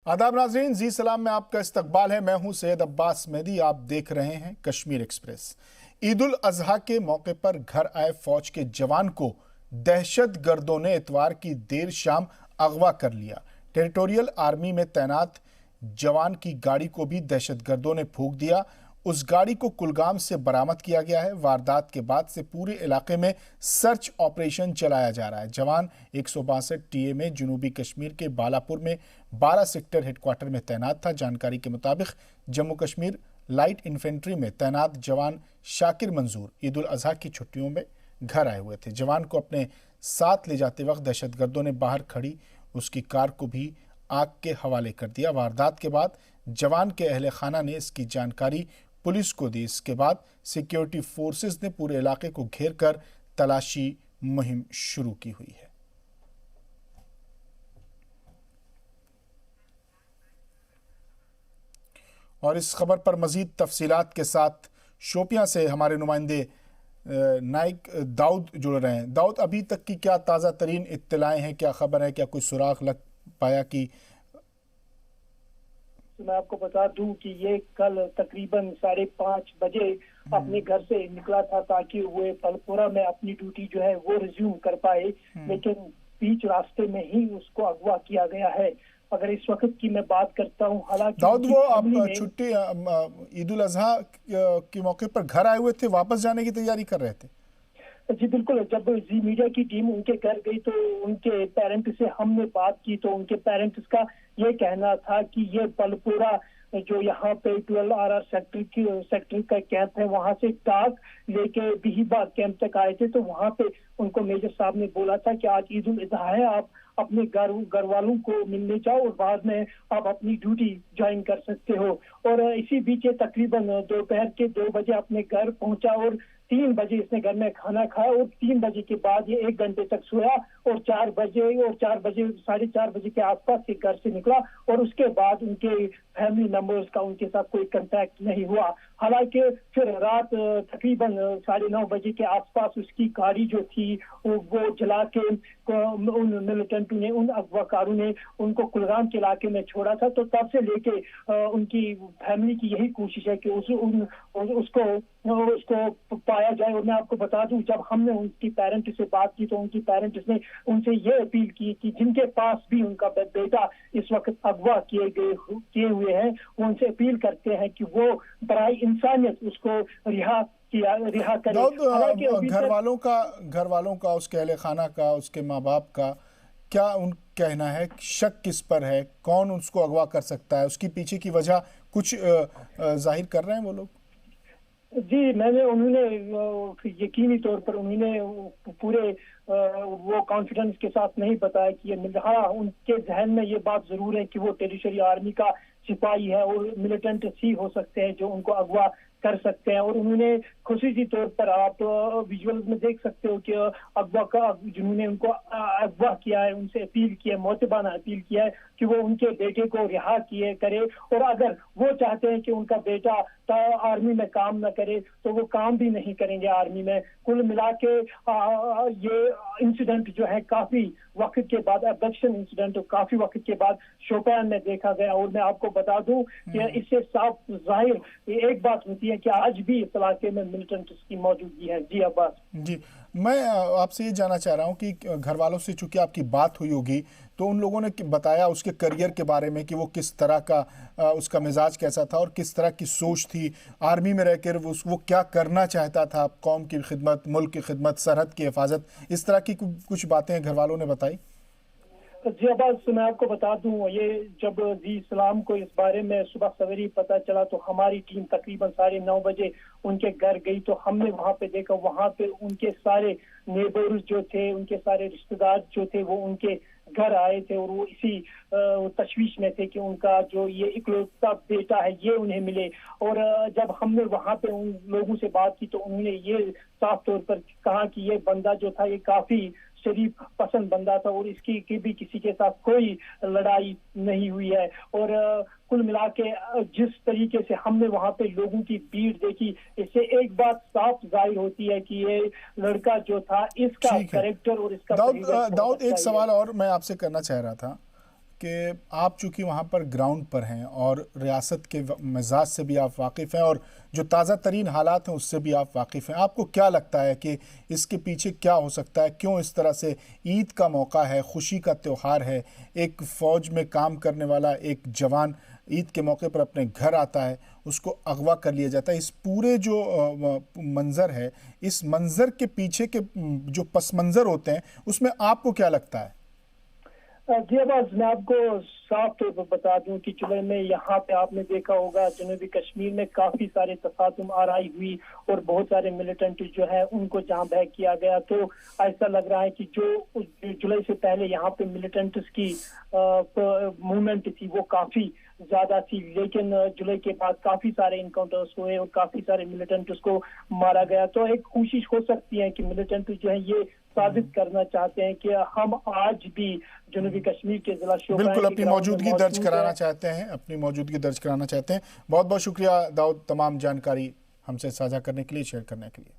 आदाब नाज़रीन, जी सलाम में आपका इस्तकबाल है। मैं हूं सैयद अब्बास मेहदी। आप देख रहे हैं कश्मीर एक्सप्रेस। ईद उल अजहा के मौके पर घर आए फौज के जवान को दहशत गर्दों ने इतवार की देर शाम अगवा कर लिया। टेरिटोरियल आर्मी में तैनात जवान की गाड़ी को भी दहशत गर्दों ने फूंक दिया। उस गाड़ी को कुलगाम से बरामद किया गया है। वारदात के बाद से पूरे इलाके में सर्च ऑपरेशन चलाया जा रहा है। जवान 162 टीए में जनूबी कश्मीर के बालापुर में 12 सेक्टर हेडक्वार्टर में तैनात था। जानकारी के मुताबिक जम्मू कश्मीर लाइट इन्फेंट्री में तैनात जवान शाकिर मंजूर ईद उल अजहा की छुट्टियों में घर आए हुए थे। जवान को अपने साथ ले जाते वक्त दहशतगर्दों ने बाहर खड़ी उसकी कार को भी आग के हवाले कर दिया। वारदात के बाद जवान के अहले खाना ने इसकी जानकारी पुलिस को दी। इसके बाद सिक्योरिटी फोर्सेस ने पूरे इलाके को घेर कर तलाशी मुहिम शुरू की हुई है। और इस खबर पर मजीद तफसीलात के साथ शोपियां से हमारे नुमाइंदे नाइक दाऊद जुड़ रहे हैं। दाऊद, अभी तक की क्या ताज़ा तरीन इत्तलाएं हैं, क्या खबर है, क्या कोई सुराग लग पाया? कि मैं आपको बता दूं कि ये कल तकरीबन 5:30 बजे अपने घर से निकला था ताकि वो पलपुरा में अपनी ड्यूटी जो है वो रिज्यूम कर पाए, लेकिन बीच रास्ते में ही उसको अगवा किया गया है। अगर इस वक्त की मैं बात करता हूँ, हालांकि दाऊद वो अब छुट्टी ईद उल अजहा के मौके पर घर आए हुए थे, वापस जाने की तैयारी कर रहे थे। जी बिल्कुल। जब जी मीडिया की टीम उनके घर गई तो उनके पेरेंट्स से हमने बात की तो उनके पेरेंट्स का ये कहना था कि ये पलपुरा जो यहाँ पे 12RR सेक्टर का कैंप है, वहाँ से टाक लेके बिहिबा कैंप तक आए थे। तो वहाँ पे उनको मेजर साहब ने बोला था कि आज ईद उल अजहा है, आप अपने घर वालों को मिलने जाओ और बाद में आप अपनी ड्यूटी ज्वाइन कर सकते हो। और इसी बीच तकरीबन दोपहर के 2 बजे अपने घर पहुंचा और 3 बजे इसने घर में खाना खाया और 3 बजे के बाद ये 1 घंटे तक सोया और 4 बजे 4:30 बजे के आसपास से घर से निकला और उसके बाद उनके फैमिली मेंबर्स का उनके साथ कोई कांटेक्ट नहीं हुआ। हालांकि फिर रात तकरीबन 9:30 बजे के आसपास उसकी गाड़ी जो थी वो जला के उन मिलिटेंटों ने, उन अगवाकारों ने उनको कुलगाम के इलाके में छोड़ा था। तो तब से लेके उनकी फैमिली की यही कोशिश है कि उसको पाया जाए। और मैं आपको बता दूं, जब हमने उनकी पेरेंट्स से बात की तो उनकी पेरेंट्स ने उनसे ये अपील की कि जिनके पास भी उनका बेटा इस वक्त अगवा किए हुए हैं, वो उनसे अपील करते हैं कि वो बराए इंसानियत उसको रिहा करें। घर वालों का उसके अहले खाना का, उसके माँ बाप का क्या उन कहना है? शक किस पर है? कौन उसको अगवा कर सकता है? उसकी पीछे की वजह कुछ जाहिर कर रहे हैं वो लोग? जी, उन्होंने यकीनी तौर पर उन्होंने पूरे वो कॉन्फिडेंस के साथ नहीं बताया कि ये मिल रहा। उनके जहन में ये बात जरूर है कि वो टेरिटरी आर्मी का सिपाही है और मिलिटेंट ही हो सकते हैं जो उनको अगवा कर सकते हैं। और उन्होंने खुसूसी तौर पर आप विजुअल में देख सकते हो कि जिन्होंने उनको अगवा किया है उनसे अपील की है, मोतबाना अपील किया है कि वो उनके बेटे को रिहा करे। और अगर वो चाहते हैं कि उनका बेटा आर्मी में काम न करे तो वो काम भी नहीं करेंगे आर्मी में। कुल मिला के ये इंसिडेंट जो है काफी वक्त के बाद, अबडक्शन इंसिडेंट काफी वक्त के बाद शोपियान में देखा गया। और मैं आपको बता दूं कि इससे साफ जाहिर एक बात होती है कि आज भी इस इलाके में मिलिटेंट्स की मौजूदगी है। जी अब्बास जी, मैं आपसे ये जानना चाह रहा हूँ कि घर वालों से चूंकि आपकी बात हुई होगी तो उन लोगों ने बताया उसके करियर के बारे में कि वो किस तरह का उसका मिजाज कैसा था और किस तरह की सोच थी आर्मी में रहकर, वो क्या करना चाहता था? कौम की खिदमत, मुल्क की खिदमत, सरहद की हिफाजत, इस तरह की कुछ बातें घर वालों ने बताई? जी अब्बास, मैं आपको बता दूं, ये जब जी इस्लाम को इस बारे में सुबह सवेरे पता चला तो हमारी टीम तकरीबन 9:30 बजे उनके घर गई। तो हमने वहां पे देखा, वहां पे उनके सारे नेबर्स जो थे, उनके सारे रिश्तेदार जो थे वो उनके घर आए थे और वो इसी तशवीश में थे कि उनका जो ये इकलौता बेटा है ये उन्हें मिले। और जब हमने वहां पे उन लोगों से बात की तो उन्होंने ये साफ तौर पर कहा कि ये बंदा जो था ये काफी शरीफ पसंद बंदा था और इसकी भी किसी के साथ कोई लड़ाई नहीं हुई है। और कुल मिला के जिस तरीके से हमने वहां पे लोगों की भीड़ देखी, इससे एक बात साफ जाहिर होती है कि ये लड़का जो था इसका कैरेक्टर और इसका दाऊद एक सवाल और मैं आपसे करना चाह रहा था کہ آپ چونکہ وہاں پر گراؤنڈ پر ہیں اور ریاست کے مزاج سے بھی آپ واقف ہیں اور جو تازہ ترین حالات ہیں اس سے بھی آپ واقف ہیں، آپ کو کیا لگتا ہے کہ اس کے پیچھے کیا ہو سکتا ہے؟ کیوں اس طرح سے عید کا موقع ہے، خوشی کا تہوار ہے، ایک فوج میں کام کرنے والا ایک جوان عید کے موقع پر اپنے گھر آتا ہے، اس کو اغوا کر لیا جاتا ہے، اس پورے جو منظر ہے، اس منظر کے پیچھے کے جو پس منظر ہوتے ہیں اس میں آپ کو کیا لگتا ہے؟ جی عباس، میں آپ کو صاف طور پر بتا دوں کہ جولائی میں یہاں پہ آپ نے دیکھا ہوگا جنوبی کشمیر میں کافی سارے تصادم آرائی ہوئی اور بہت سارے ملیٹنٹ جو ہے ان کو جہاں بحق کیا گیا، تو ایسا لگ رہا ہے کہ جو جولائی سے پہلے یہاں پہ ملیٹنٹس کی موومنٹ تھی وہ کافی زیادہ تھی، لیکن جولائی کے بعد کافی سارے انکاؤنٹرز ہوئے اور کافی سارے ملیٹنٹس کو مارا گیا۔ تو ایک کوشش ہو سکتی ہے کہ ملیٹنٹ جو ہیں یہ ثابت کرنا چاہتے ہیں کہ ہم آج بھی جنوبی کشمیر کے ضلع شوپیان بالکل اپنی موجودگی درج کرانا چاہتے ہیں، بہت بہت شکریہ داؤد تمام جانکاری ہم سے ساجھا کرنے کے لیے، شیئر کرنے کے لیے۔